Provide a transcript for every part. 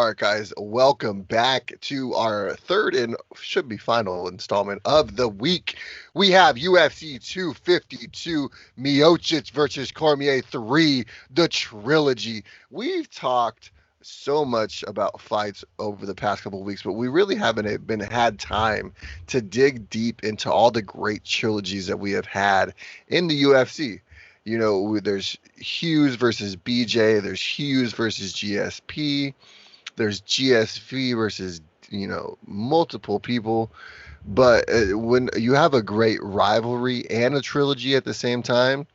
All right, guys, welcome back to our third and should be final installment of the week. We have UFC 252, Miocic versus Cormier 3, the trilogy. We've talked so much about fights over the past couple of weeks, but we really haven't been had time to dig deep into all the great trilogies that we have had in the UFC. You know, there's Hughes versus BJ, there's Hughes versus GSP, there's GSV versus, multiple people. But when you have a great rivalry and a trilogy at the same time,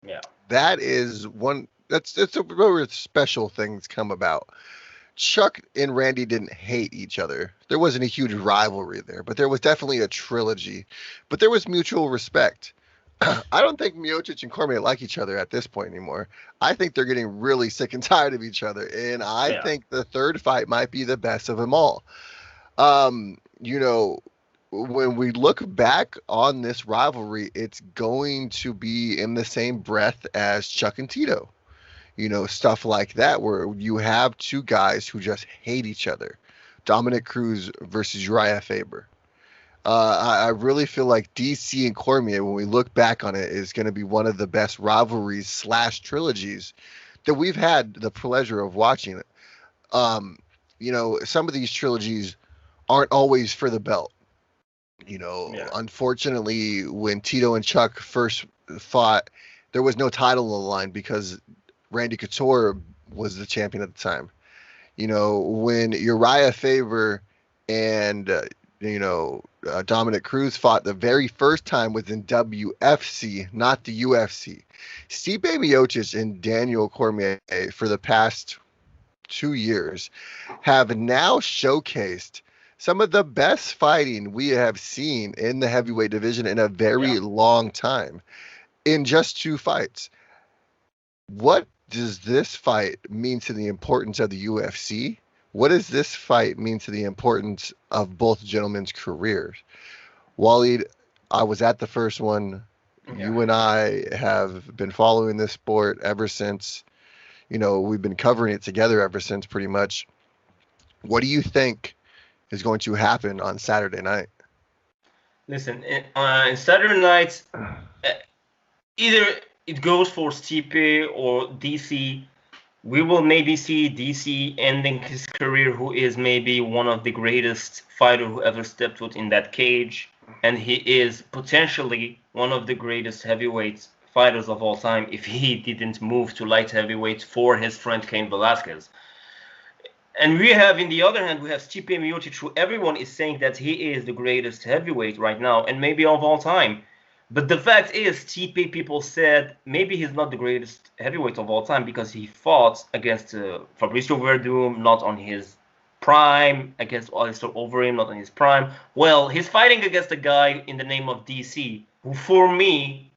Yeah. that is one it's a very special thing that's come about. Chuck and Randy didn't hate each other. There wasn't a huge rivalry there, but there was definitely a trilogy. But there was mutual respect. I don't think Miocic and Cormier like each other at this point anymore. I think they're getting really sick and tired of each other, and I think the third fight might be the best of them all. When we look back on this rivalry, it's going to be in the same breath as Chuck and Tito. Stuff like that, where you have two guys who just hate each other. Dominic Cruz versus Uriah Faber. I really feel like DC and Cormier, when we look back on it, is going to be one of the best rivalries / trilogies that we've had the pleasure of watching. Some of these trilogies aren't always for the belt. Unfortunately, when Tito and Chuck first fought, there was no title on the line because Randy Couture was the champion at the time. When Uriah Faber and Dominic Cruz fought the very first time was in WFC, not the UFC. Stipe Miocic and Daniel Cormier for the past 2 years have now showcased some of the best fighting we have seen in the heavyweight division in a very long time in just 2 fights. What does this fight mean to the importance of the UFC? What does this fight mean to the importance of both gentlemen's careers? Waleed, I was at the first one. Yeah. You and I have been following this sport ever since. We've been covering it together ever since, pretty much. What do you think is going to happen on Saturday night? Listen, on Saturday night, either it goes for Stipe or DC. We will maybe see DC ending his career, who is maybe one of the greatest fighters who ever stepped foot in that cage. And he is potentially one of the greatest heavyweight fighters of all time if he didn't move to light heavyweight for his friend Cain Velasquez. And we have, in the other hand, we have Stipe Miocic, who everyone is saying that he is the greatest heavyweight right now and maybe of all time. But the fact is, Stipe, people said maybe he's not the greatest heavyweight of all time because he fought against Fabricio Verdum, not on his prime, against Alistair Overeem, not on his prime. Well, he's fighting against a guy in the name of DC, who for me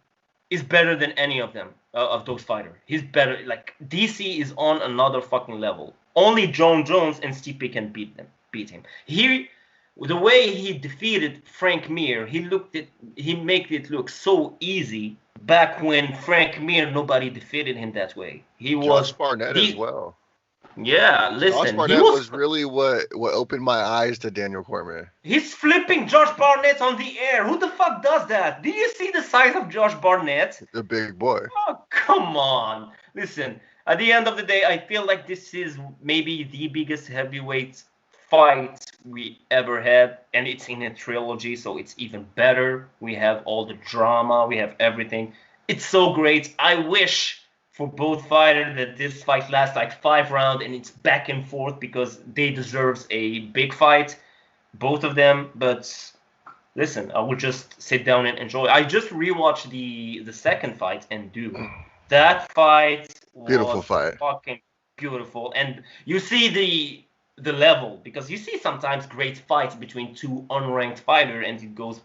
is better than any of them, of those fighters. He's better. Like, DC is on another fucking level. Only John Jones and Stipe can beat him. The way he defeated Frank Mir, he made it look so easy. Back when Frank Mir, nobody defeated him that way. Josh Barnett as well. Yeah, listen. Josh Barnett was really what opened my eyes to Daniel Cormier. He's flipping Josh Barnett on the air. Who the fuck does that? Did you see the size of Josh Barnett? The big boy. Oh, come on. Listen, at the end of the day, I feel like this is maybe the biggest heavyweight fight we ever had, and it's in a trilogy, so it's even better. We have all the drama, we have everything. It's so great. I wish for both fighters that this fight lasts like 5 rounds and it's back and forth because they deserve a big fight, both of them. But listen, I would just sit down and enjoy. I just rewatched the second fight, and dude, that fight was fucking beautiful. And you see the level, because you see sometimes great fights between 2 unranked fighters and it goes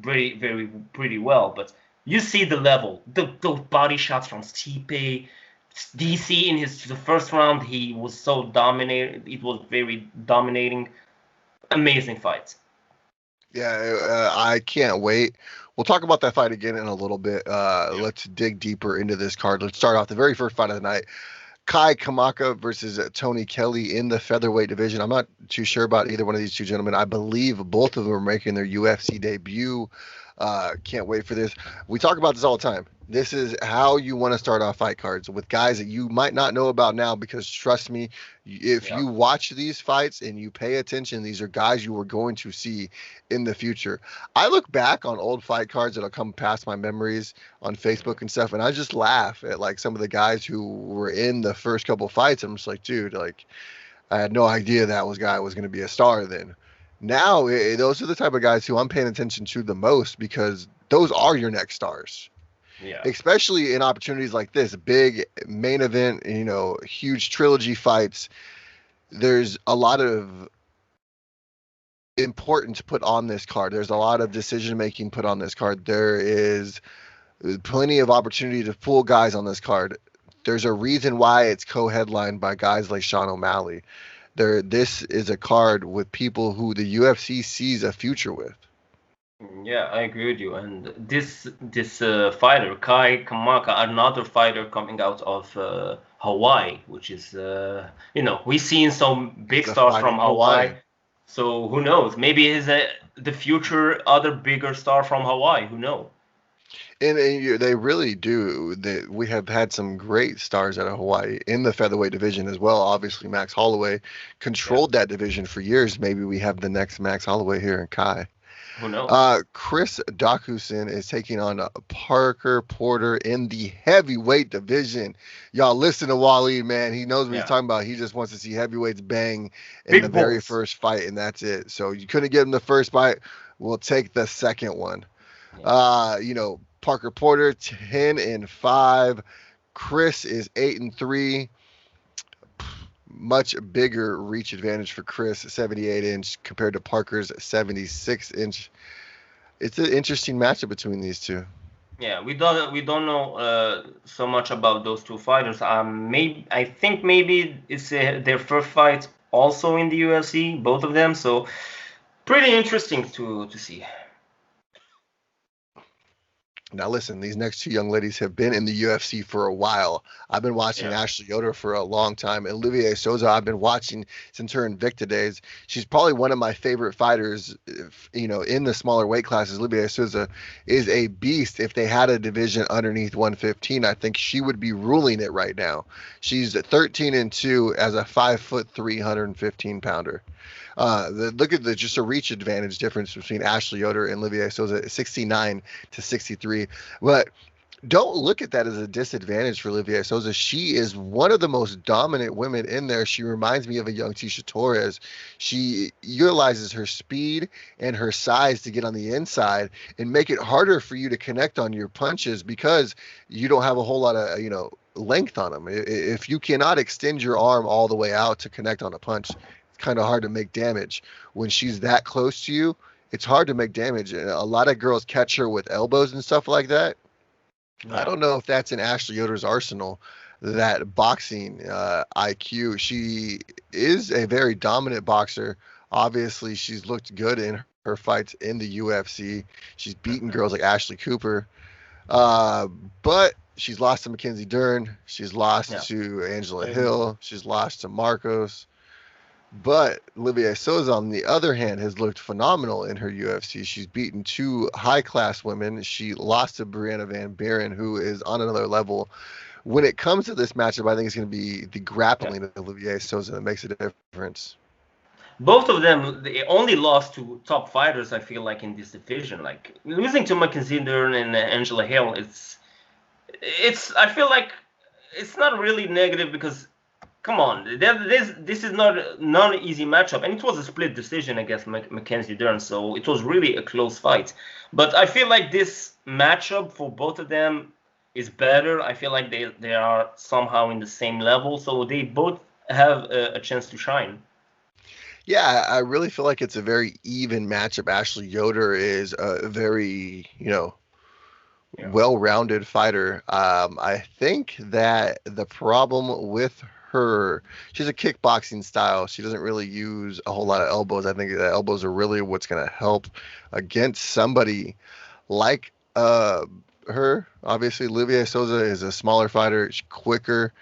pretty well, but you see the level, those body shots from Stipe. DC in the first round, he was so dominated. It was very dominating. Amazing fight. Yeah, I can't wait. We'll talk about that fight again in a little bit. Let's dig deeper into this card. Let's start off the very first fight of the night. Kai Kamaka versus Tony Kelly in the featherweight division. I'm not too sure about either one of these two gentlemen. I believe both of them are making their UFC debut. Can't wait for this. We talk about this all the time. This is how you want to start off fight cards with guys that you might not know about now, because trust me, if Yeah. you watch these fights and you pay attention, these are guys you are going to see in the future. I look back on old fight cards that'll come past my memories on Facebook and stuff, and I just laugh at like some of the guys who were in the first couple fights. I'm just like, dude, like I had no idea that guy was going to be a star then. Now, those are the type of guys who I'm paying attention to the most, because those are your next stars. Yeah. Especially in opportunities like this, big main event, huge trilogy fights. There's a lot of importance put on this card. There's a lot of decision making put on this card. There is plenty of opportunity to pull guys on this card. There's a reason why it's co-headlined by guys like Sean O'Malley. This is a card with people who the UFC sees a future with. Yeah, I agree with you. And this fighter, Kai Kamaka, another fighter coming out of Hawaii, which is we've seen some big stars from Hawaii. So who knows? Maybe he's the future other bigger star from Hawaii. Who knows? And they really do. We have had some great stars out of Hawaii in the featherweight division as well. Obviously, Max Holloway controlled that division for years. Maybe we have the next Max Holloway here in Kai. Who knows? Chris Dakusin is taking on Parker Porter in the heavyweight division. Y'all listen to Waleed, man. He knows what he's talking about. He just wants to see heavyweights bang in the very first fight, and that's it. So you couldn't get him the first fight. We'll take the second one. Parker Porter 10-5. Chris is 8-3. Much bigger reach advantage for Chris, 78-inch compared to Parker's 76-inch. It's an interesting matchup between these two. Yeah, we don't know so much about those two fighters. I think maybe it's their first fight also in the UFC, both of them. So pretty interesting to see. Now listen, these next two young ladies have been in the UFC for a while. I've been watching Ashley Yoder for a long time. And Olivier Souza, I've been watching since her Invicta days. She's probably one of my favorite fighters, in the smaller weight classes. Olivier Souza is a beast. If they had a division underneath 115, I think she would be ruling it right now. She's 13-2 as a 5'3", 115-pounder. Look at just a reach advantage difference between Ashley Yoder and Olivier Souza, 69-63. But don't look at that as a disadvantage for Olivier Souza. She is one of the most dominant women in there. She reminds me of a young Tisha Torres. She utilizes her speed and her size to get on the inside and make it harder for you to connect on your punches, because you don't have a whole lot of, length on them. If you cannot extend your arm all the way out to connect on a punch, kind of hard to make damage. When she's that close to you, it's hard to make damage. A lot of girls catch her with elbows and stuff like that. No. I don't know if that's in Ashley Yoder's arsenal, that boxing IQ. She is a very dominant boxer. Obviously, she's looked good in her fights in the UFC. She's beaten girls like Ashley Cooper. But she's lost to Mackenzie Dern. She's lost to Angela Hill. She's lost to Marcos. But Olivier Souza, on the other hand, has looked phenomenal in her UFC. She's beaten two high-class women. She lost to Brianna Van Buren, who is on another level. When it comes to this matchup, I think it's going to be the grappling of Olivier Souza that makes a difference. Both of them, they only lost to top fighters, I feel like, in this division. Like, losing to Mackenzie Dern and Angela Hill, I feel like it's not really negative, because come on, this is not an easy matchup, and it was a split decision against Mackenzie Dern, so it was really a close fight. But I feel like this matchup for both of them is better. I feel like they are somehow in the same level, so they both have a chance to shine. Yeah, I really feel like it's a very even matchup. Ashley Yoder is a very, well-rounded fighter. I think that the problem with her, she's a kickboxing style. She doesn't really use a whole lot of elbows. I think the elbows are really what's going to help against somebody like her. Obviously, Olivier Souza is a smaller fighter. She's quicker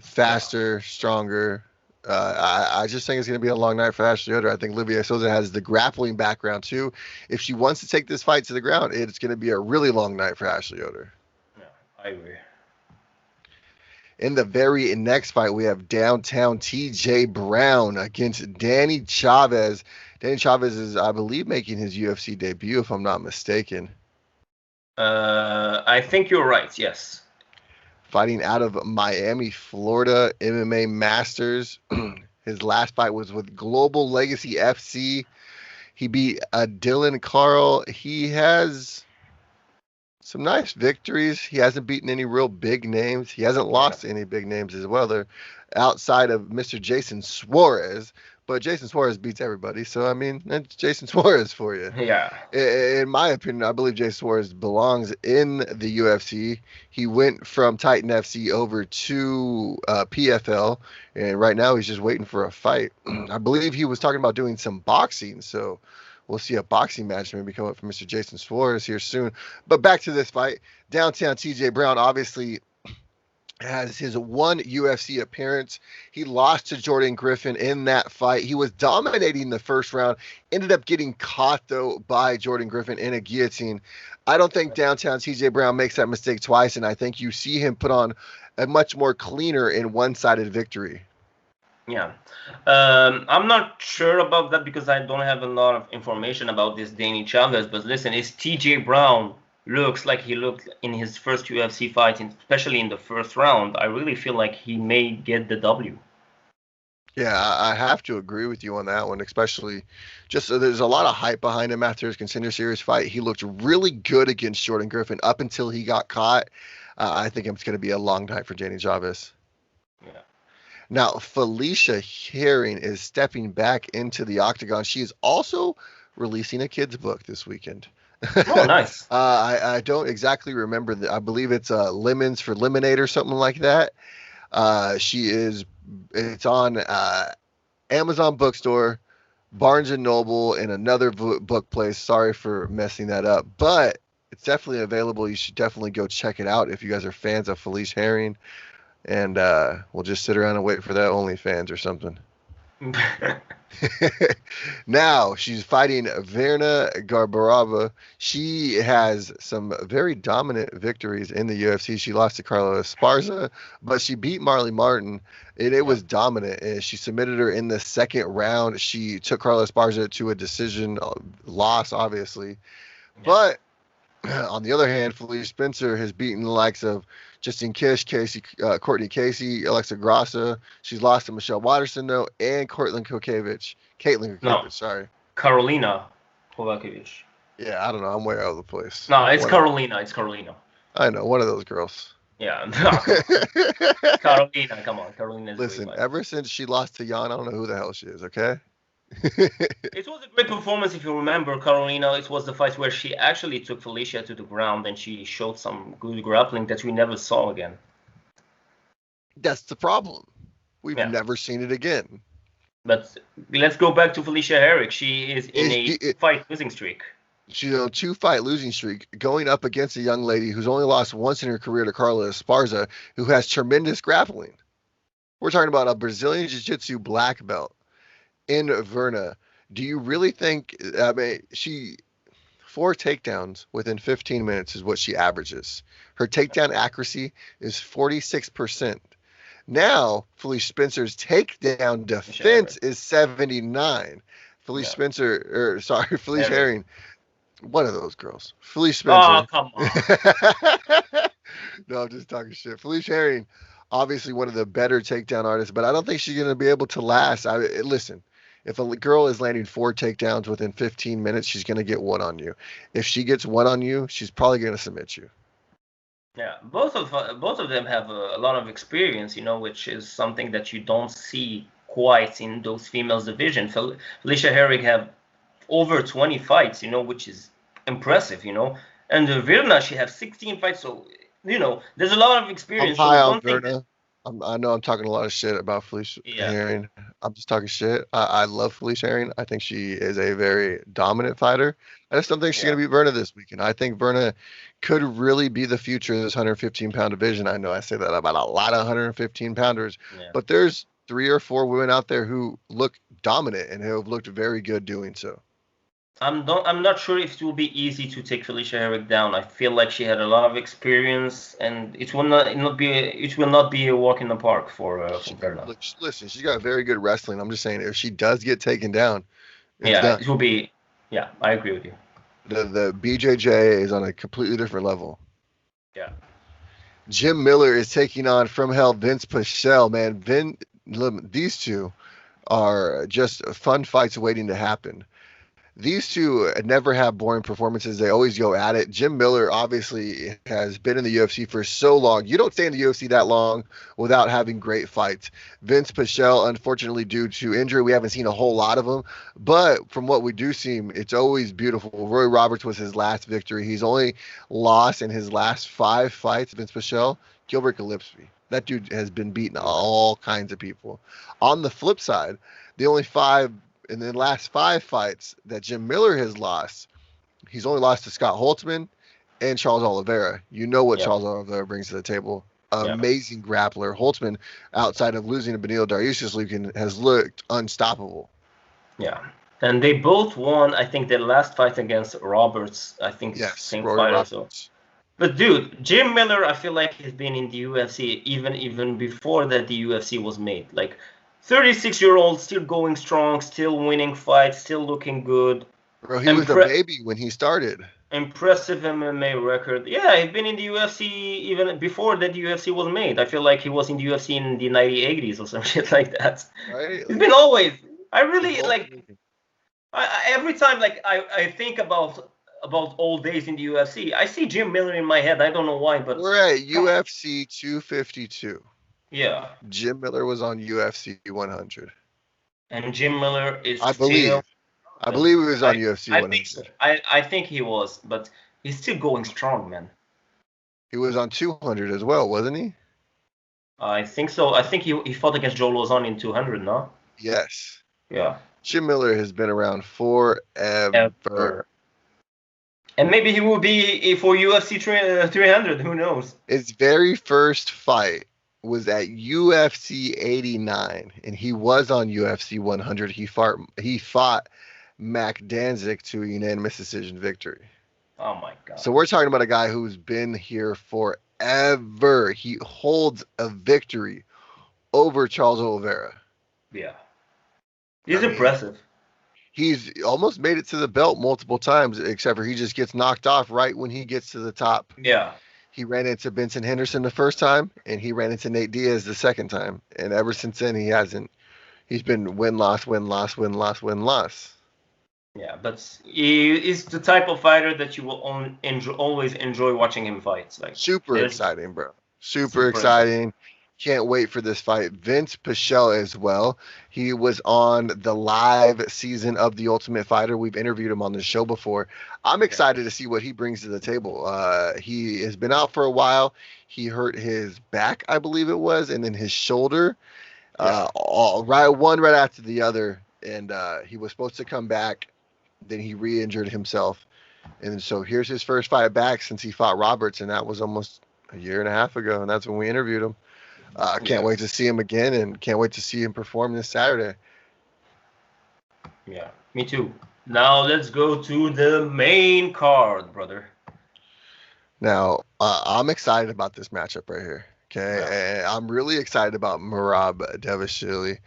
faster, stronger. I just think it's going to be a long night for Ashley Yoder. I think Livia Souza has the grappling background too. If she wants to take this fight to the ground, it's going to be a really long night for Ashley Yoder. Yeah, I agree. In the very next fight, we have downtown TJ Brown against Danny Chavez. Danny Chavez is, I believe, making his UFC debut, if I'm not mistaken. I think you're right, yes. Fighting out of Miami, Florida, MMA Masters. His last fight was with Global Legacy FC. He beat Dylan Carl. He has some nice victories. He hasn't beaten any real big names. He hasn't lost any big names as well. They're outside of Mr. Jason Suarez. But Jason Suarez beats everybody. So, I mean, that's Jason Suarez for you. Yeah. In my opinion, I believe Jason Suarez belongs in the UFC. He went from Titan FC over to PFL. And right now he's just waiting for a fight. I believe he was talking about doing some boxing. So we'll see a boxing match maybe come up from Mr. Jason Suarez here soon. But back to this fight. Downtown TJ Brown obviously has his one UFC appearance. He lost to Jordan Griffin in that fight. He was dominating the first round, ended up getting caught, though, by Jordan Griffin in a guillotine. I don't think downtown TJ Brown makes that mistake twice, and I think you see him put on a much more cleaner and one-sided victory. Yeah. I'm not sure about that because I don't have a lot of information about this Danny Chavez, but listen, is TJ Brown looks like he looked in his first UFC fight, especially in the first round, I really feel like he may get the W. Yeah, I have to agree with you on that one, especially just there's a lot of hype behind him after his Contender Series fight. He looked really good against Jordan Griffin up until he got caught. I think it's going to be a long night for Danny Chavez. Yeah. Now, Felicia Herring is stepping back into the octagon. She is also releasing a kid's book this weekend. Oh, nice. I don't exactly remember. I believe it's Lemons for Lemonade or something like that. It's on Amazon Bookstore, Barnes & Noble, and another book place. Sorry for messing that up. But it's definitely available. You should definitely go check it out if you guys are fans of Felicia Herring. And we'll just sit around and wait for that OnlyFans or something. Now she's fighting Verna Garbarova. She has some very dominant victories in the UFC. She lost to Carla Esparza, but she beat Marley Martin, and it was dominant. And she submitted her in the second round. She took Carla Esparza to a decision loss, obviously. But on the other hand, Felicia Spencer has beaten the likes of Justine Kish, Courtney Casey, Alexa Grassa. She's lost to Michelle Watterson, though, and Caitlin Kokevich, sorry. Karolina Kovacevic. Yeah, I don't know. I'm way out of the place. No, it's Karolina. It's Karolina. I know. One of those girls. Yeah. Karolina, come on. Karolina is Listen, ever since she lost to Jan, I don't know who the hell she is, okay? It was a great performance, if you remember, Carolina. It was the fight where she actually took Felicia to the ground and she showed some good grappling that we never saw again. That's the problem. We've never seen it again. But let's go back to Felicia Herrick. She is in a fight losing streak. She's on a 2-fight losing streak, going up against a young lady who's only lost once in her career to Carla Esparza, who has tremendous grappling. We're talking about a Brazilian Jiu-Jitsu black belt. In Verna, do you really think, 4 takedowns within 15 minutes is what she averages. Her takedown accuracy is 46%. Now, Felicia Spencer's takedown defense is 79. Felicia Herring, one of those girls. Felicia Spencer. Oh, come on. No, I'm just talking shit. Felicia Herring, obviously one of the better takedown artists, but I don't think she's going to be able to last. Listen, if a girl is landing 4 takedowns within 15 minutes, she's going to get one on you. If she gets one on you, she's probably going to submit you. Yeah, both of them have a lot of experience, which is something that you don't see quite in those females division. Felicia Herrig have over 20 fights, which is impressive, And Verna, she has 16 fights, so there's a lot of experience. I'm high on Verna. I know I'm talking a lot of shit about Felice Yeah, Herring. I'm just talking shit. I love Felice Herring. I think she is a very dominant fighter. I just don't think she's yeah, going to beat Verna this weekend. I think Verna could really be the future of this 115-pound division. I know I say that about a lot of 115 pounders, yeah. but there's 3 or 4 women out there who look dominant and who have looked very good doing so. I'm not sure if it will be easy to take Felicia Herrick down. I feel like she had a lot of experience, and it will not be a walk in the park for Berna. Look, listen, she's got very good wrestling. I'm just saying, if she does get taken down, it's Yeah, done. it will be. Yeah, I agree with you. The BJJ is on a completely different level. Yeah, Jim Miller is taking on from hell Vince Pichel. Man, these two are just fun fights waiting to happen. These two never have boring performances. They always go at it. Jim Miller obviously has been in the UFC for so long. You don't stay in the UFC that long without having great fights. Vince Pichel, unfortunately, due to injury, we haven't seen a whole lot of him. But from what we do see, it's always beautiful. Roy Roberts was his last victory. He's only lost in his last 5 fights, Vince Pichel. Gilbert Gillespie. That dude has been beating all kinds of people. On the flip side, the only 5 in the last 5 fights that Jim Miller has lost, he's only lost to Scott Holtzman and Charles Oliveira. You know what yeah, Charles Oliveira brings to the table. yeah, Amazing grappler. Holtzman, outside of losing to Benil Dariush, has looked unstoppable. yeah. And they both won. I think their last fight against Roberts. I think it's the Yes, same Rory fighter. So, Roberts. but dude, Jim Miller, I feel like he's been in the UFC even before that the UFC was made. Like, 36-year-old, still going strong, still winning fights, still looking good. Bro, he was a Impre- baby when he started. Impressive MMA record. Yeah, he's been in the UFC even before that the UFC was made. I feel like he was in the UFC in the 1980s or some shit like that. Right? He's been always. I The really whole like. Every time like I think about old days in the UFC, I see Jim Miller in my head. I don't know why, but We're at UFC 252. yeah. Jim Miller was on UFC 100. And Jim Miller is I still. believe. I believe he was on I UFC I think so. 100. I think he was, but he's still going strong, man. He was on 200 as well, wasn't he? I think so. I think he fought against Joe Lozon in 200, no? Yes. Yeah. Jim Miller has been around forever. Ever. And maybe he will be for UFC 300. Who knows? His very first fight was at UFC 89, and he was on UFC 100. He fought Mac Danzig to a unanimous decision victory. Oh my God. So we're talking about a guy who's been here forever. He holds a victory over Charles Oliveira. Yeah. He's I mean, impressive. he's almost made it to the belt multiple times, except for he just gets knocked off right when he gets to the top. Yeah. He ran into Benson Henderson the first time, and he ran into Nate Diaz the second time. And ever since then, he hasn't. He's been win loss, win loss, win loss, win loss. Yeah, but he is the type of fighter that you will always enjoy watching him fight. Like Super there's exciting, bro. Super super exciting. Can't wait for this fight. Vince Pichel as well. He was on the live season of The Ultimate Fighter. We've interviewed him on the show before. I'm excited to see what he brings to the table. He has been out for a while. He hurt his back, I believe it was, and then his shoulder. One right after the other. And he was supposed to come back. Then he re-injured himself. And so here's his first fight back since he fought Roberts, and that was almost a year and a half ago, and that's when we interviewed him. Can't wait to see him again, and can't wait to see him perform this Saturday. Yeah, me too. Now let's go to the main card, brother. Now, I'm excited about this matchup right here. Okay, and I'm really excited about Merab Devashili.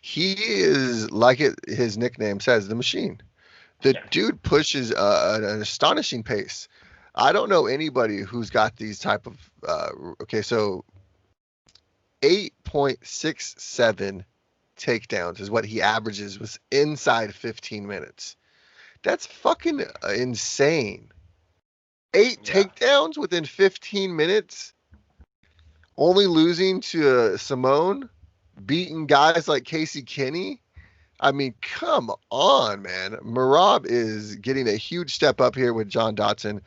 He is, like his nickname says, the machine. The dude pushes an astonishing pace. I don't know anybody who's got these type of so 8.67 takedowns is what he averages was inside 15 minutes. That's fucking insane. 8 takedowns within 15 minutes, only losing to Simone, beating guys like Casey Kinney. I mean, come on, man. Merab is getting a huge step up here with John Dotson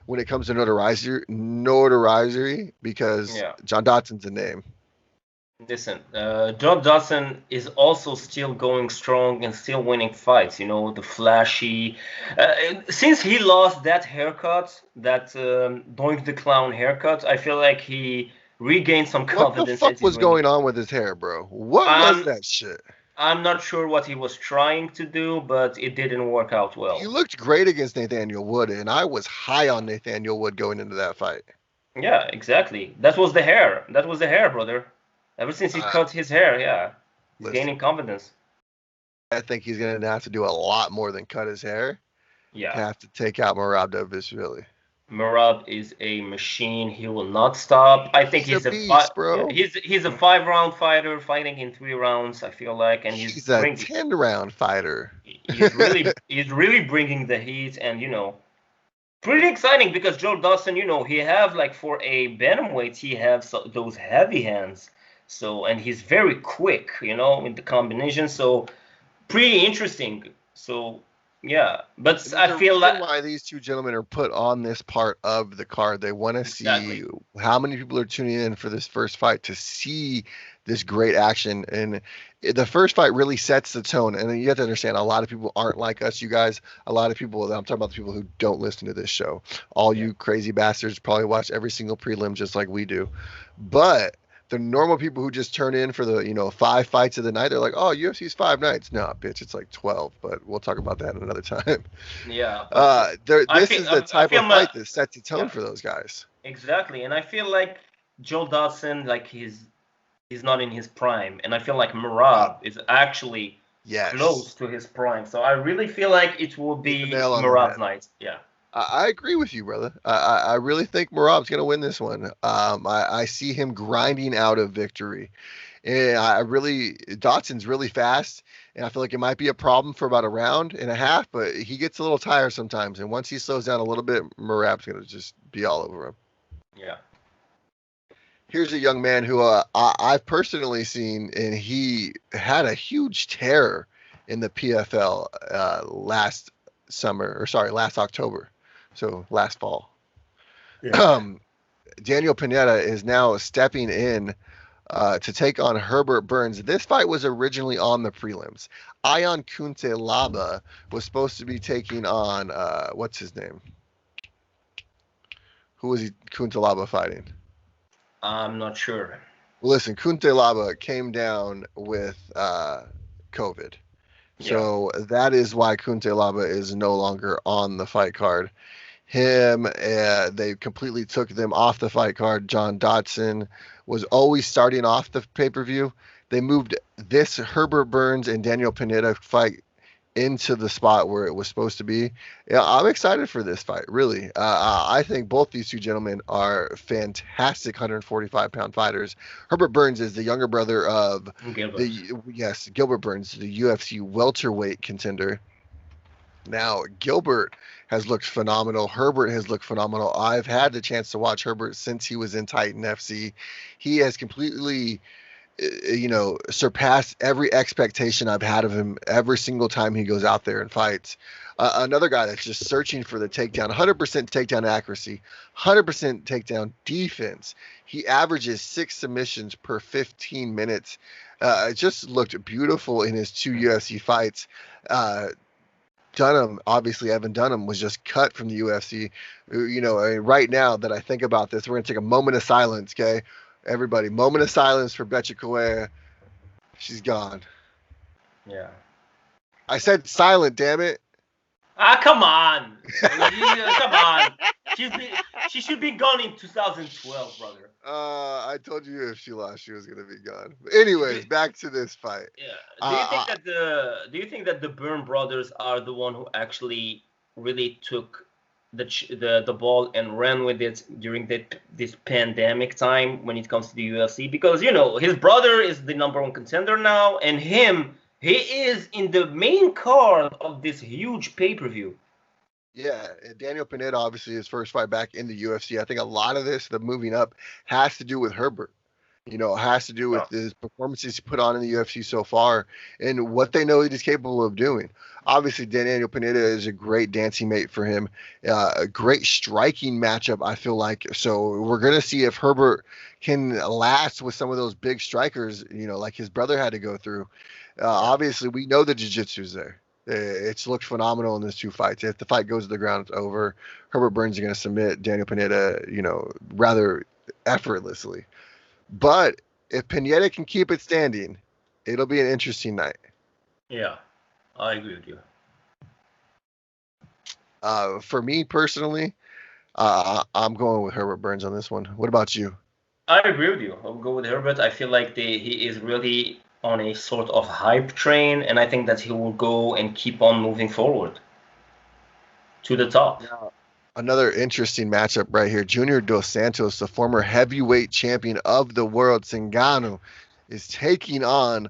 when it comes to notoriety because John Dotson's a name. Listen, Joe Dawson is also still going strong and still winning fights. You know, the flashy. Since he lost that haircut, that Doink the Clown haircut, I feel like he regained some What the confidence fuck and he's was winning. going on with his hair, bro? What was I'm that shit? I'm not sure what he was trying to do, but it didn't work out He well. looked great against Nathaniel Wood, and I was high on Nathaniel Wood going into that fight. Yeah, exactly. That was the hair. That was the hair, brother. Ever since he Uh, cut his hair, yeah, he's Listen, gaining confidence. I think he's going to have to do a lot more than cut his hair to Yeah. have to take out Merab Dvalishvili. Murad is a machine. He will not stop. I think He's a he's a five. beast, Yeah, bro. he's a 5 round fighter fighting in 3 rounds. I feel like, and He's a 10-round fighter. he's really bringing the heat, and pretty exciting because Joe Dawson, he have like for a bantamweight, he has those heavy hands. So and he's very quick, in the combination. So pretty interesting. So yeah, but And there's I a feel like reason why these two gentlemen are put on this part of the card. They want to see exactly. how many people are tuning in for this first fight to see this great action. And the first fight really sets the tone. And you have to understand, a lot of people aren't like us, you guys. A lot of people, I'm talking about the people who don't listen to this show. All Yeah. you crazy bastards probably watch every single prelim just like we do. But the normal people who just turn in for the 5 fights of the night, they're like, oh, UFC's 5 nights. No, bitch, it's like 12. But we'll talk about that another time. Yeah, but This is the I type feel of fight that sets the tone yeah, for those guys. exactly, and I feel like Joe Dodson, like he's not in his prime, and I feel like Uh, Marab is actually close yes, to his prime. So I really feel like it will hit the be nail on the Marab's head. night. Yeah, I agree with you, brother. I really think Marab's going to win this one. I see him grinding out of victory. And Dotson's really fast, and I feel like it might be a problem for about a round and a half, but he gets a little tired sometimes. And once he slows down a little bit, Marab's going to just be all over him. yeah, Here's a young man who I've personally seen, and he had a huge tear in the PFL last summer, or sorry, last October, so last fall. yeah. Um, Daniel Pineda is now stepping in to take on Herbert Burns. This fight was originally on the prelims. Ion Kuntelaba was supposed to be taking on what's his name? Who was he Kuntelaba fighting? I'm not sure. Well, listen, Kuntelaba came down with COVID. Yeah, So that is why Kuntelaba is no longer on the fight card. They completely took them off the fight card. John Dodson was always starting off the pay per view. They moved this Herbert Burns and Daniel Pineda fight into the spot where it was supposed to be. Yeah, I'm excited for this fight. Really, I think both these two gentlemen are fantastic 145-pound fighters. Herbert Burns is the younger brother of Gilbert. the yes Gilbert Burns, the UFC welterweight contender. Now, Gilbert has looked phenomenal. Herbert has looked phenomenal. I've had the chance to watch Herbert since he was in Titan FC. He has completely, surpassed every expectation I've had of him every single time he goes out there and fights. Another guy that's just searching for the takedown, 100% takedown accuracy, 100% takedown defense. He averages 6 submissions per 15 minutes. It just looked beautiful in his 2 UFC fights. Dunham, obviously, Evan Dunham was just cut from the UFC. Right now that I think about this, we're going to take a moment of silence, okay? Everybody, moment of silence for Betcha Correa. She's gone. Yeah. I said silent, damn it. Ah, come on. Come on. She should be gone in 2012, brother. I told you if she lost, she was going to be gone. But anyways, Do, back to this fight. yeah. Uh, Do you think that the Byrne brothers are the one who actually really took the ball and ran with it during this pandemic time when it comes to the UFC? Because his brother is the number one contender now, and he is in the main card of this huge pay-per-view. Yeah, Daniel Pineda, obviously his first fight back in the UFC. I think a lot of this, the moving up, has to do with Herbert. You know, it has to do with his performances he put on in the UFC so far and what they know he's capable of doing. Obviously, Daniel Pineda is a great dancing mate for him, a great striking matchup, I feel like. So we're going to see if Herbert can last with some of those big strikers, you know, like his brother had to go through. Obviously, we know the jiu-jitsu's there. It's looked phenomenal in these two fights. If the fight goes to the ground, it's over. Herbert Burns is going to submit Daniel Pineda, you know, rather effortlessly. But if Pineda can keep it standing, it'll be an interesting night. Yeah, I agree with you. For me personally, I'm going with Herbert Burns on this one. What about you? I agree with you. I'll go with Herbert. I feel like he is really on a sort of hype train, and I think that he will go and keep on moving forward to the top. Yeah. Another interesting matchup right here. Junior Dos Santos, the former heavyweight champion of the world, Ngannou, is taking on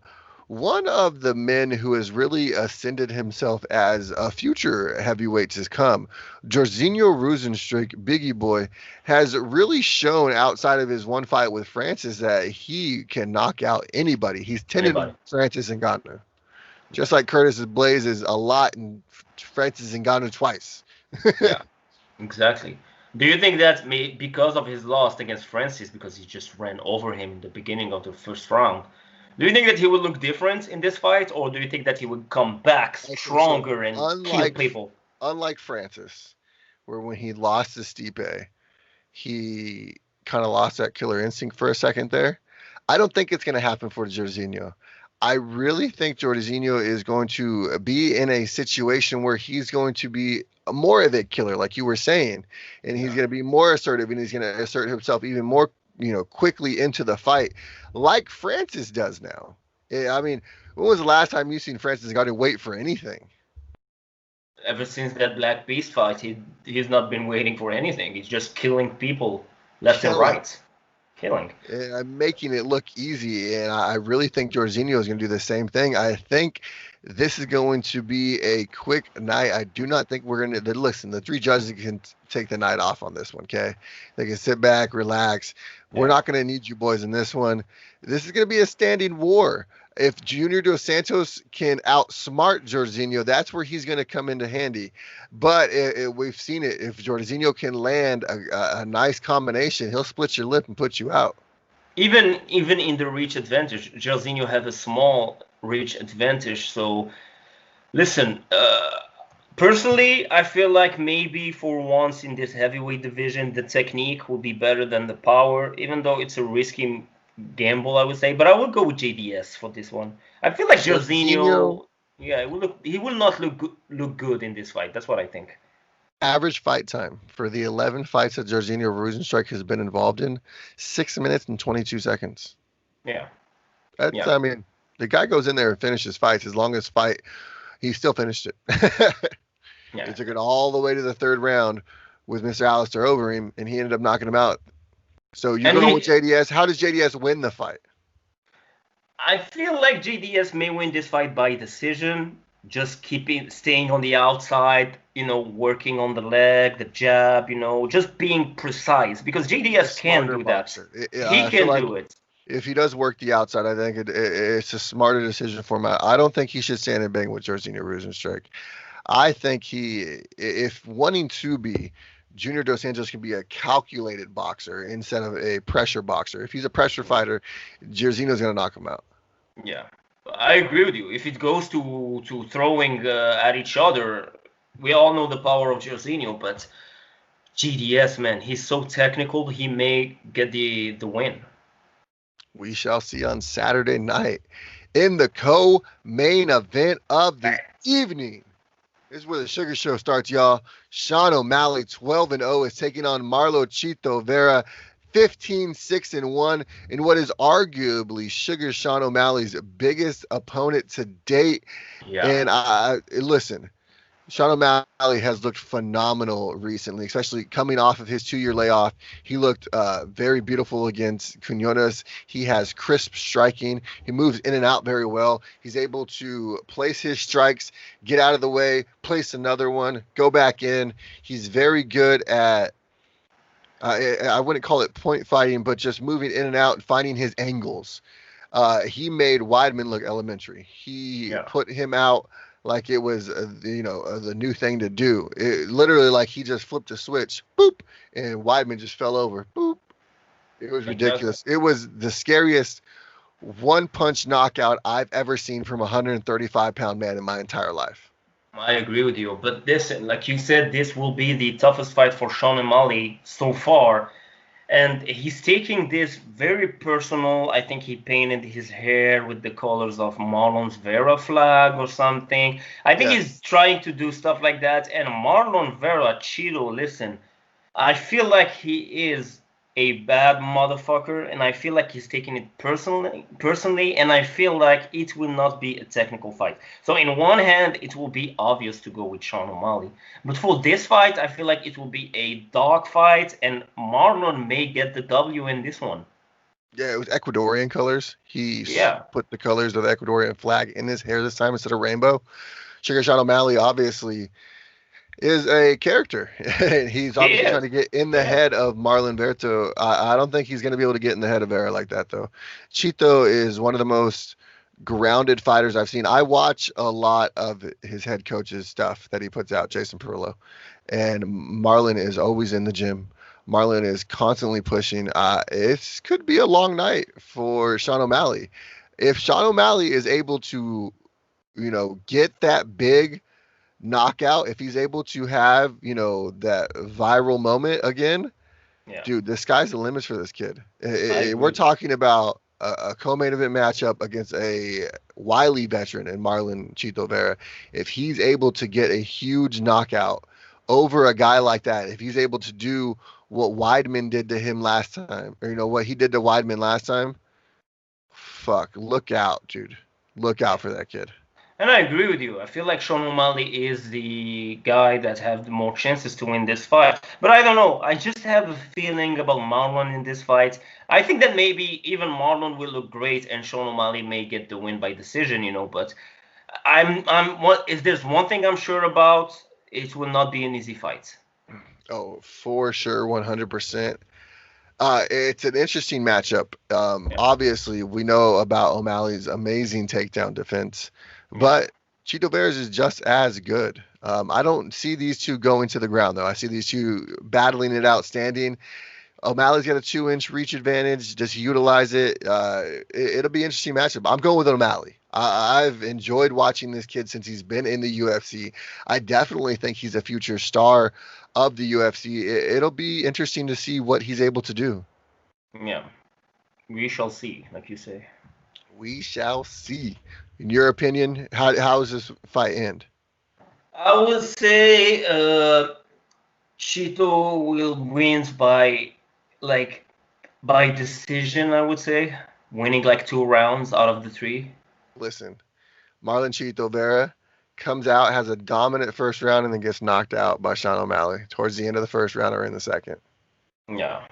one of the men who has really ascended himself as a future heavyweight to come. Jorginho Rozenstruik, Biggie Boy, has really shown outside of his one fight with Francis that he can knock out anybody. He's tended Francis Ngannou. Just like Curtis Blaze is a lot and Francis Ngannou twice. Yeah, exactly. Do you think that because of his loss against Francis, because he just ran over him in the beginning of the first round, do you think that he will look different in this fight, or do you think that he would come back stronger and kill people? Unlike Francis, where when he lost to Stipe, he kind of lost that killer instinct for a second there. I don't think it's going to happen for Jorginho. I really think Jorginho is going to be in a situation where he's going to be more of a killer, like you were saying, and he's going to be more assertive, and he's going to assert himself even more, you know, quickly into the fight, like Francis does now. I mean, when was the last time you seen Francis got to wait for anything? Ever since that Black Beast fight, he's not been waiting for anything. He's just killing people left and right. Killing. I'm making it look easy, and I really think Jorginho is going to do the same thing. I think this is going to be a quick night. I do not think we're going to listen. The three judges can take the night off on this one. Okay, they can sit back, relax. Yeah. We're not going to need you boys in this one. This is going to be a standing war. If Junior Dos Santos can outsmart Jorginho, that's where he's going to come into handy. But we've seen it. If Jorginho can land a nice combination, he'll split your lip and put you out. Even in the reach advantage, Jorginho has a small reach advantage. So, listen, personally, I feel like maybe for once in this heavyweight division, the technique will be better than the power, even though it's a risky gamble, I would say, but I would go with JDS for this one. I feel like Jorginho, yeah, he will not look good in this fight. That's what I think. Average fight time for the 11 fights that Jorginho Rozenstruik has been involved in, 6 minutes and 22 seconds. Yeah. I mean, the guy goes in there and finishes fights. His longest fight, he still finished it. He took it all the way to the third round with Mr. Alistair over him, and he ended up knocking him out. So you go with JDS. How does JDS win the fight? I feel like JDS may win this fight by decision. Just staying on the outside, working on the leg, the jab, just being precise. Because JDS can do that. He can do it. If he does work the outside, I think it's a smarter decision for him. I don't think he should stand and bang with Jorginho Rozenstruik. I think if wanting to be, Junior Dos Santos can be a calculated boxer instead of a pressure boxer. If he's a pressure fighter, Jorginho's going to knock him out. Yeah, I agree with you. If it goes to throwing at each other, we all know the power of Jorginho, but JDS, man, he's so technical, he may get the win. We shall see on Saturday night in the co-main event of the evening. This is where the Sugar Show starts, y'all. Sean O'Malley, 12-0, is taking on Marlo Chito Vera, 15-6-1, in what is arguably Sugar Sean O'Malley's biggest opponent to date. Yeah. And listen, Sean O'Malley has looked phenomenal recently, especially coming off of his 2-year layoff. He looked very beautiful against Quinones. He has crisp striking. He moves in and out very well. He's able to place his strikes, get out of the way, place another one, go back in. He's very good at I wouldn't call it point fighting, but just moving in and out and finding his angles. He made Weidman look elementary. He Yeah. put him out like it was, the new thing to do. It, literally, like he just flipped a switch, boop, and Weidman just fell over, boop. It was Exactly. ridiculous. It was the scariest one-punch knockout I've ever seen from a 135-pound man in my entire life. I agree with you. But this, like you said, this will be the toughest fight for Sean O'Malley so far. And he's taking this very personal. I think he painted his hair with the colors of Marlon Vera flag or something. I think he's Yes. trying to do stuff like that. And Marlon Vera, Cheeto, listen, I feel like he is a bad motherfucker, and I feel like he's taking it personally, and I feel like it will not be a technical fight. So in one hand, it will be obvious to go with Sean O'Malley, but for this fight, I feel like it will be a dog fight, and Marlon may get the W in this one. Yeah, it was Ecuadorian colors. He Yeah. put the colors of the Ecuadorian flag in his hair this time instead of rainbow. Sugar Sean O'Malley obviously is a character. He's obviously trying to get in the head of Marlon Berto. I don't think he's going to be able to get in the head of Vera like that, though. Chito is one of the most grounded fighters I've seen. I watch a lot of his head coach's stuff that he puts out, Jason Perillo, and Marlon is always in the gym. Marlon is constantly pushing. It could be a long night for Sean O'Malley. If Sean O'Malley is able to, get that big knockout, if he's able to have, that viral moment again, dude, the sky's the limits for this kid. We're talking about a co-main event matchup against a wily veteran in Marlon Chito Vera. If he's able to get a huge knockout over a guy like that, if he's able to do what Weidman did to him last time, or what he did to Weidman last time, look out, dude. Look out for that kid. And I agree with you. I feel like Sean O'Malley is the guy that have the more chances to win this fight. But I don't know. I just have a feeling about Marlon in this fight. I think that maybe even Marlon will look great and Sean O'Malley may get the win by decision, But if there's one thing I'm sure about, it will not be an easy fight. Oh, for sure, 100%. It's an interesting matchup. Obviously, we know about O'Malley's amazing takedown defense. But Chito Veras is just as good. I don't see these two going to the ground, though. I see these two battling it out, standing. O'Malley's got a 2-inch reach advantage. Does he utilize it? It'll be an interesting matchup. I'm going with O'Malley. I've enjoyed watching this kid since he's been in the UFC. I definitely think he's a future star of the UFC. It'll be interesting to see what he's able to do. Yeah. We shall see, like you say. We shall see. In your opinion, how does this fight end? I would say Chito will win by decision, I would say. Winning like 2 rounds out of the 3. Listen, Marlon Chito Vera comes out, has a dominant first round, and then gets knocked out by Sean O'Malley towards the end of the first round or in the second. Yeah.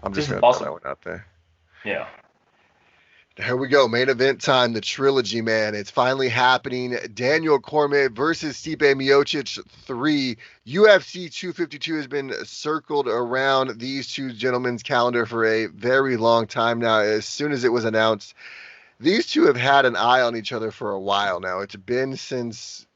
I'm just going to throw that one out there. Yeah. Here we go. Main event time. The trilogy, man. It's finally happening. Daniel Cormier versus Stipe Miocic 3. UFC 252 has been circled around these two gentlemen's calendar for a very long time now. As soon as it was announced, these two have had an eye on each other for a while now. It's been since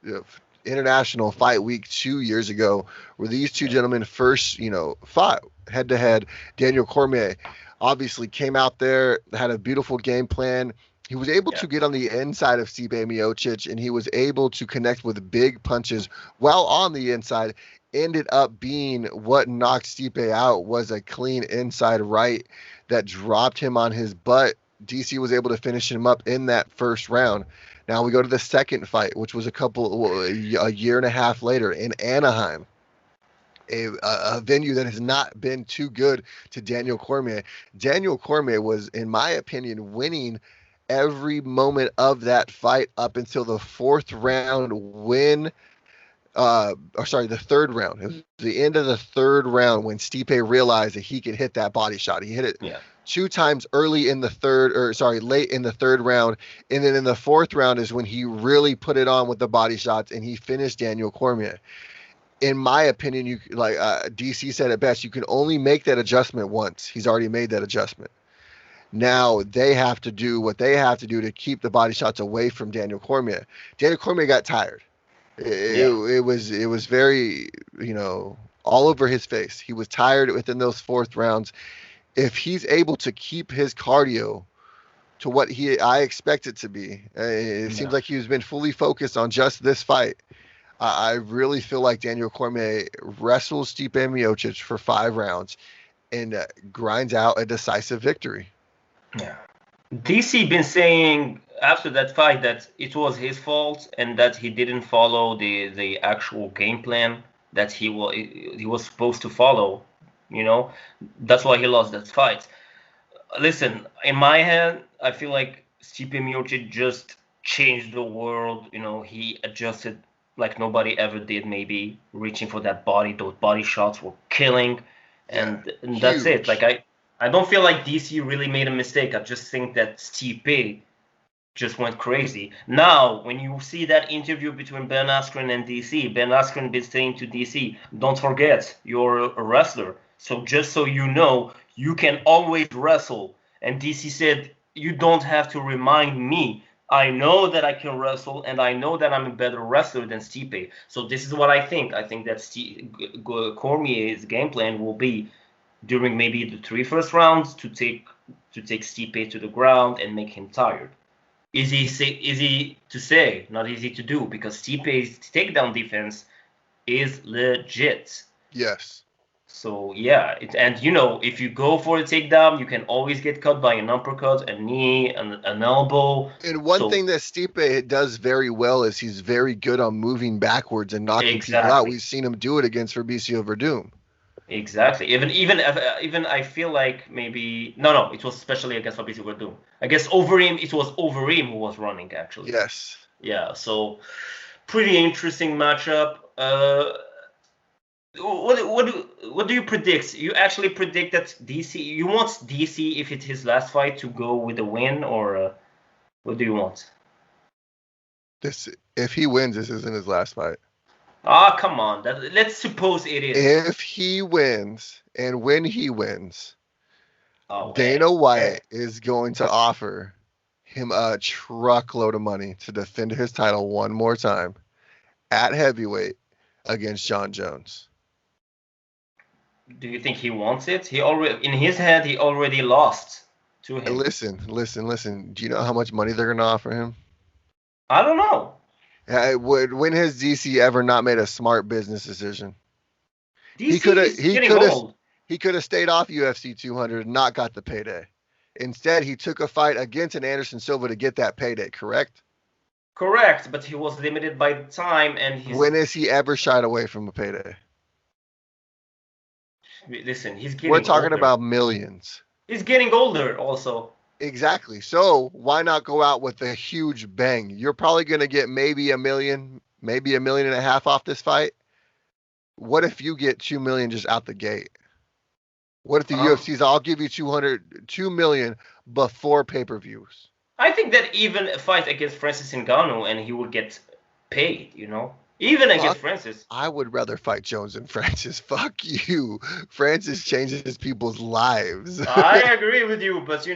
International Fight Week 2 years ago where these two gentlemen first, fought head-to-head. Daniel Cormier obviously came out there, had a beautiful game plan. He was able to get on the inside of Stipe Miocic, and he was able to connect with big punches while on the inside. Ended up being what knocked Stipe out was a clean inside right that dropped him on his butt. DC was able to finish him up in that first round. Now we go to the second fight, which was a year and a half later in Anaheim. A venue that has not been too good to Daniel Cormier. Daniel Cormier was, in my opinion, winning every moment of that fight up until the fourth round the third round. It was the end of the third round when Stipe realized that he could hit that body shot. He hit it 2 times late in the third round. And then in the fourth round is when he really put it on with the body shots and he finished Daniel Cormier. in my opinion, DC said it best. You can only make that adjustment once. He's already made that adjustment. Now they have to do what they have to do to keep the body shots away from Daniel Cormier. Daniel Cormier got tired. Yeah. It was very, all over his face. He was tired within those fourth rounds. If he's able to keep his cardio to what I expect it to be, it seems like he's been fully focused on just this fight. I really feel like Daniel Cormier wrestles Stipe Miocic for 5 rounds and grinds out a decisive victory. Yeah. DC been saying after that fight that it was his fault and that he didn't follow the actual game plan that he was supposed to follow. That's why he lost that fight. Listen, in my head, I feel like Stipe Miocic just changed the world. He adjusted like nobody ever did, maybe reaching for that body. Those body shots were killing. And that's it. Like, I don't feel like DC really made a mistake. I just think that Stipe just went crazy. Now, when you see that interview between Ben Askren and DC, Ben Askren been saying to DC, don't forget, you're a wrestler. So just so you know, you can always wrestle. And DC said, you don't have to remind me. I know that I can wrestle, and I know that I'm a better wrestler than Stipe. So this is what I think. I think that Cormier's game plan will be during maybe the 3 first rounds to take Stipe to the ground and make him tired. Easy to say, not easy to do, because Stipe's takedown defense is legit. Yes. So yeah, if you go for a takedown, you can always get cut by an uppercut, a knee, an elbow. And one thing that Stipe does very well is he's very good on moving backwards and knocking people out. We've seen him do it against Fabricio Verdum. Exactly. Even I feel like maybe no, it was especially against Fabricio Verdum. I guess Overeem, it was Overeem who was running actually. Yes. Yeah. So pretty interesting matchup. What do you predict? You actually predict that DC? You want DC if it's his last fight to go with a win, or what do you want? If he wins, this isn't his last fight. Come on. Let's suppose it is. If he wins, and when he wins, Dana White is going to offer him a truckload of money to defend his title one more time at heavyweight against Jon Jones. Do you think he wants it? He already, in his head, he already lost to him. Listen. Do you know how much money they're going to offer him? I don't know. When has DC ever not made a smart business decision? DC he could have stayed off UFC 200 and not got the payday. Instead, he took a fight against an Anderson Silva to get that payday, correct? Correct, but he was limited by the time and when has he ever shied away from a payday? Listen, he's getting We're talking older. about millions. He's getting older also. Exactly. So why not go out with a huge bang? You're probably going to get maybe $1 million, maybe $1.5 million off this fight. What if you get $2 million just out the gate? What if the UFC's, I'll give you $2 million before pay-per-views? I think that even a fight against Francis Ngannou and he would get paid, Even against Francis. I would rather fight Jones than Francis. Fuck you. Francis changes people's lives. I agree with you, but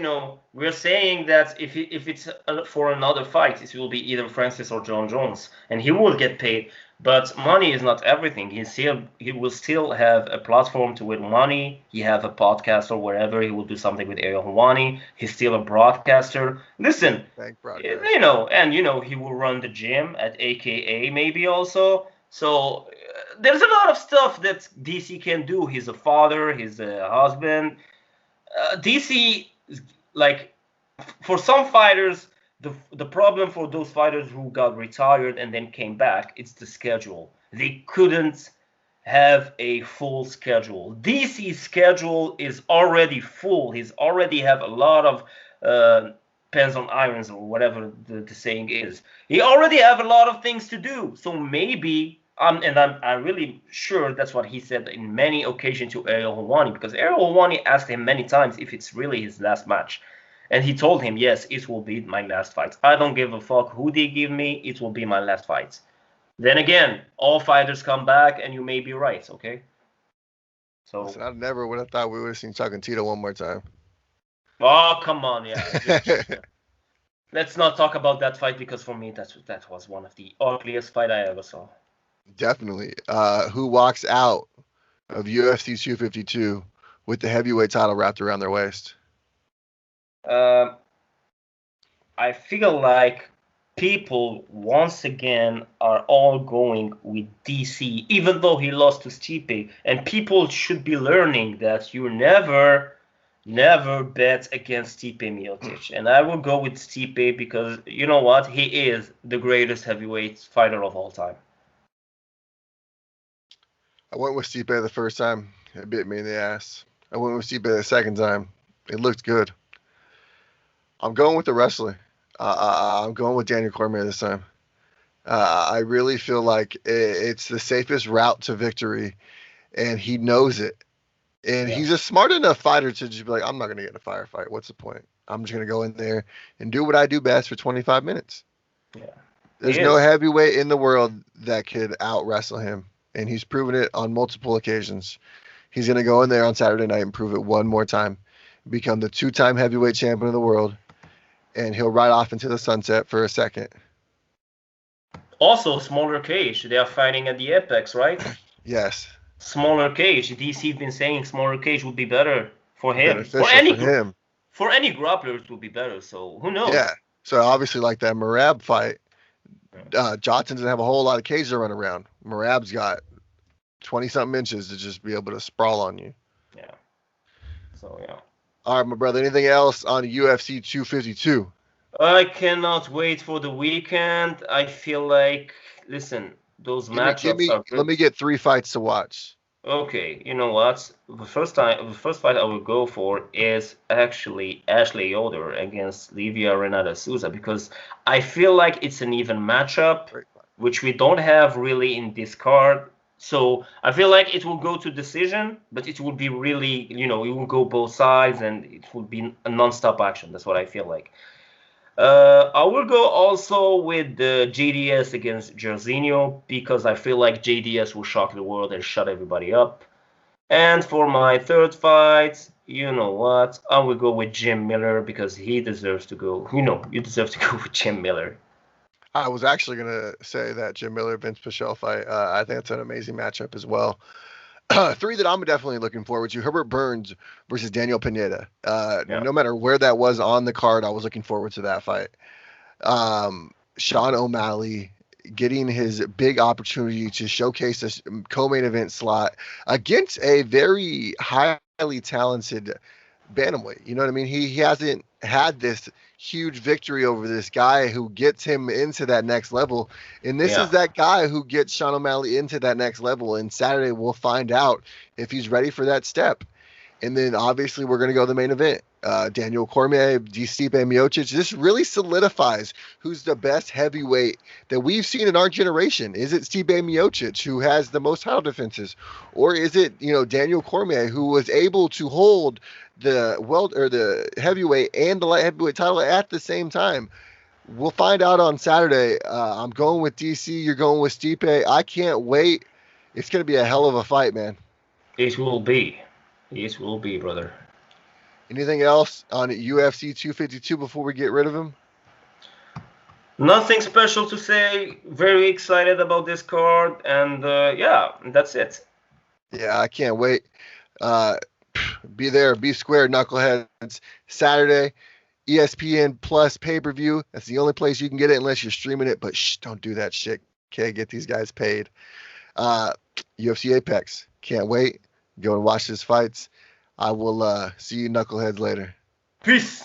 we're saying that if it's for another fight, it will be either Francis or Jon Jones, and he will get paid. But money is not everything. He will still have a platform to win money. He have a podcast or wherever. He will do something with Ariel Helwani. He's still a broadcaster. Listen, and he will run the gym at AKA maybe also. So there's a lot of stuff that DC can do. He's a father. He's a husband. DC, like, for some fighters, the problem for those fighters who got retired and then came back, it's the schedule. They couldn't have a full schedule. DC's schedule is already full. He's already have a lot of pens on irons or whatever the saying is. He already have a lot of things to do. So maybe, I'm really sure that's what he said in many occasions to Ariel Helwani, because Ariel Helwani asked him many times if it's really his last match. And he told him, yes, it will be my last fight. I don't give a fuck who they give me. It will be my last fight. Then again, all fighters come back, and you may be right. Okay. So. Listen, I never would have thought we would have seen Chuck and Tito one more time. Oh, come on, yeah. Let's not talk about that fight because for me that was one of the ugliest fight I ever saw. Definitely. Who walks out of UFC 252 with the heavyweight title wrapped around their waist? I feel like people once again are all going with DC, even though he lost to Stipe, and people should be learning that you never bet against Stipe Miocic. And I will go with Stipe because you know what? He is the greatest heavyweight fighter of all time. I went with Stipe the first time. It bit me in the ass. I went with Stipe the second time. It looked good. I'm going with the wrestler. I'm going with Daniel Cormier this time. I really feel like it's the safest route to victory, and he knows it. And he's a smart enough fighter to just be like, I'm not going to get in a firefight. What's the point? I'm just going to go in there and do what I do best for 25 minutes. Yeah. There's no heavyweight in the world that could out wrestle him. And he's proven it on multiple occasions. He's going to go in there on Saturday night and prove it one more time. Become the 2-time heavyweight champion of the world. And he'll ride off into the sunset for a second. Also, smaller cage. They are fighting at the Apex, right? Yes. Smaller cage. DC been saying smaller cage would be better for him. For him. For any grappler, it would be better. So who knows? Yeah. So obviously, like that Merab fight, Johnson doesn't have a whole lot of cage to run around. Merab's got 20-something inches to just be able to sprawl on you. Yeah. So, yeah. All right, my brother. Anything else on UFC 252? I cannot wait for the weekend. I feel like, listen, those matchups are good. Let me get 3 fights to watch. Okay, you know what? The first fight I will go for is actually Ashley Yoder against Livia Renata Souza because I feel like it's an even matchup, which we don't have really in this card. So I feel like it will go to decision, but it will be really, it will go both sides and it will be a non-stop action. That's what I feel like. I will go also with the JDS against Jairzinho because I feel like JDS will shock the world and shut everybody up. And for my third fight, you know what? I will go with Jim Miller because he deserves to go. You deserve to go with Jim Miller. I was actually going to say that Jim Miller-Vince Pichel fight. I think it's an amazing matchup as well. 3 that I'm definitely looking forward to: Herbert Burns versus Daniel Pineda. No matter where that was on the card, I was looking forward to that fight. Sean O'Malley getting his big opportunity to showcase this co-main event slot against a very highly talented bantamweight. You know what I mean? He hasn't had this huge victory over this guy who gets him into that next level. And this is that guy who gets Sean O'Malley into that next level. And Saturday we'll find out if he's ready for that step. And then obviously we're going to go to the main event. Daniel Cormier, Stipe Miocic. This really solidifies who's the best heavyweight that we've seen in our generation. Is it Stipe Miocic, who has the most title defenses? Or is it, Daniel Cormier, who was able to hold the heavyweight and the light heavyweight title at the same time? We'll find out on Saturday. I'm going with DC. You're going with Stipe. I can't wait. It's going to be a hell of a fight, man. It will be. It will be, brother. Anything else on UFC 252 before we get rid of him? Nothing special to say. Very excited about this card. And, that's it. Yeah, I can't wait. Be there, be square, knuckleheads. Saturday, ESPN Plus pay-per-view. That's the only place you can get it unless you're streaming it. But don't do that shit. Okay, get these guys paid. UFC Apex. Can't wait. Go and watch these fights. I will see you knuckleheads later. Peace.